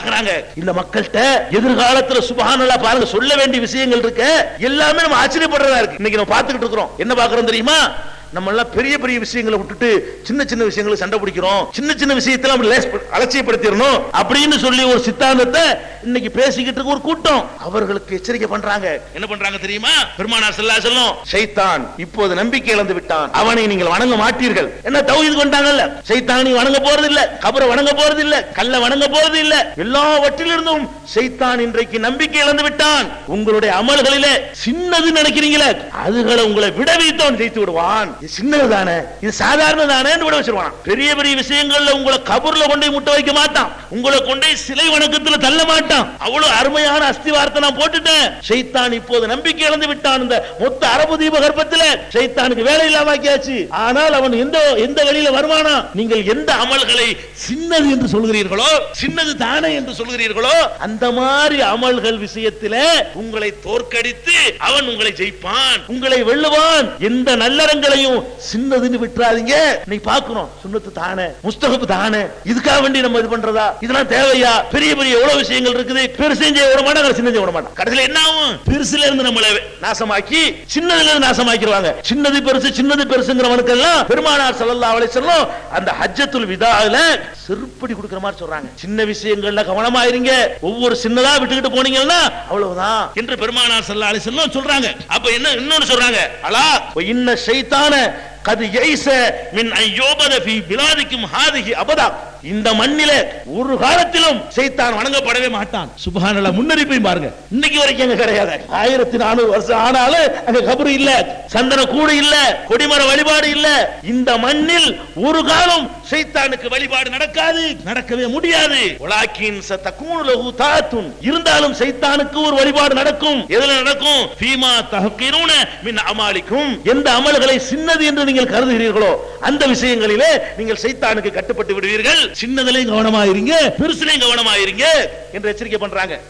பாக்குறாங்க. இந்த மக்கள்கிட்ட எதிர்காலத்துல சுப்ஹானல்லாஹ் பாருங்க சொல்ல வேண்டிய விஷயங்கள் இருக்கு, எல்லாமே நம்ம ஆச்சரியப்படுறதா இருக்கு. இன்னைக்கு நம்ம பார்த்துக்கிட்டு இருக்கிறோம். என்ன பார்க்கிறோம் தெரியுமா? நம்ம எல்லாம் பெரிய பெரிய விஷயங்களை விட்டுட்டு சின்ன சின்ன விஷயங்களை சண்டை பிடிக்கிறோம். சின்ன சின்ன விஷயத்துல அலட்சியப்படுத்திடணும் அப்படின்னு சொல்லி ஒரு சித்தாந்தத்தை இன்னைக்கு பேசிக்கிட்டு இருக்க ஒரு கூட்டம். அவர்களுக்கு எச்சரிக்கை பண்றாங்க. என்ன பண்றாங்க தெரியுமா? பெருமானார் ஸல்லல்லாஹு அலைஹி வஸல்லம், ஷைத்தான் இப்போது நம்பிக்கை இழந்து விட்டான், அவனை நீங்கள் வணங்க மாட்டீர்கள். என்ன தௌஹீத் கொண்டாங்கல்ல, ஷைத்தானை வணங்க போறது இல்ல, கபரை வணங்க போறது இல்ல, கல்ல வணங்க போறது இல்ல, எல்லாவற்றிலிருந்தும் ஷைத்தான் இன்றைக்கு நம்பிக்கை இழந்து விட்டான். உங்களுடைய அமல்களிலே சின்னது நினைக்கிறீங்களே, அதுகளை உங்களை விட வைத்தவன் ஜெயித்து விடுவான். இது சின்னது தானே, இது சாதாரண தானே விட வச்சிருவான். பெரிய பெரிய விஷயங்கள்ல உங்களை கபர்ல கொண்டு முட்ட வைக்க மாட்டான், உங்களை கொண்டு சிலை வணக்கத்துல தள்ள மாட்டான். அவ்வளவு அருமையான அஸ்திவாரத்தை நான் போட்டுட்டேன். ஷைத்தான் இப்போது நம்பிக்கை இழந்து விட்டான். இந்த மொத்த அரபு தீப கற்பத்தில் ஷைத்தானுக்கு வேலை இல்லாம ஆக்கியாச்சு. ஆனால் அவன் எந்த வழியில வருவானா? நீங்கள் எந்த அமல்களை சின்னது என்று சொல்கிறீர்களோ, சின்னது தானே என்று சொல்கிறீர்களோ, அந்த மாதிரி அமல்கள் விஷயத்திலே உங்களை தோற்கடித்து அவன் உங்களை ஜெயிப்பான், உங்களை வெல்லுவான். எந்த நல்லறங்களையும் சின்னதுன்னு விட்டுறாதீங்க. நீ பார்க்கணும், சுன்னத்து தானே, முஸ்தஹப் தானே, இதுக்காக வேண்டி நம்ம இது பண்றதா? இதெல்லாம் தேவையா? பெரிய பெரிய எவ்வளவு விஷயங்கள் இருக்குது. பெருசு செய்ய விட மாட்டாங்க, சின்ன செய்ய விட மாட்டாங்க. கடைசியில் என்ன ஆகும்? பெருசுல இருந்து நம்மளை நாசமாக்கி சின்னதுல இருந்து நாசமாக்கிடுவாங்க. சின்னது பெருசு, சின்னது பெருசுங்கிறவனுக்கு எல்லாம் பெருமானார் ஸல்லல்லாஹு அலைஹி வஸல்லம் அந்த ஹஜ்ஜத்துல் விதால செருப்படி கொடுக்கிற மாதிரி சொல்றாங்க. சின்ன விஷயங்கள்ல கவனமா இருங்க, ஒவ்வொரு சின்னதா விட்டுக்கிட்டு போனீங்கன்னா அவ்வளவுதான் என்று பெருமானார் ஸல்லல்லாஹு அலைஹி வஸல்லம் சொல்றாங்க. அப்ப என்ன இன்னொன்னு சொல்றாங்க, அலா இன்ன ஷைத்தான கது யைஸ மின் அய்யூபத ஃபீ பிலாதிக்கும் ஹாதிஹி அபதா. இந்த மண்ணிலே ஒரு காலத்திலும் ஷைத்தான் வணங்கப்படவே மாட்டான். சுப்ஹானல்லாஹ், முன்னறிப்பை பாருங்க. இன்னைக்கு வரைக்கும் அங்க கிடையாது. 1400 வருஷம் ஆனாலும் அங்க கபர் இல்ல, சந்தன கூடு இல்ல, கொடிமர வழிபாடு இல்ல. இந்த மண்ணில் ஒரு காலம் ஷைத்தானுக்கு வழிபாடு நடக்காது, நடக்கவே முடியாது. வலாக்கின் சதகூனு லஹு தாத்துன், இருந்தாலும் ஷைத்தானுக்கு ஒரு வழிபாடு நடக்கும். எதுல நடக்கும்? ஃபீமா தஹ்கிரூன மின் அமாலிக்கும், எந்த அமல்களை சின்னது என்று நீங்கள் கருதுகிறீர்களோ அந்த விஷயங்களிலே நீங்கள் ஷைத்தானுக்கு கட்டுப்பட்டு விடுவீர்கள். சின்னதிலே கவனமா இருங்க, பெருசிலே கவனமா இருங்க என்று எச்சரிக்கை பண்றாங்க.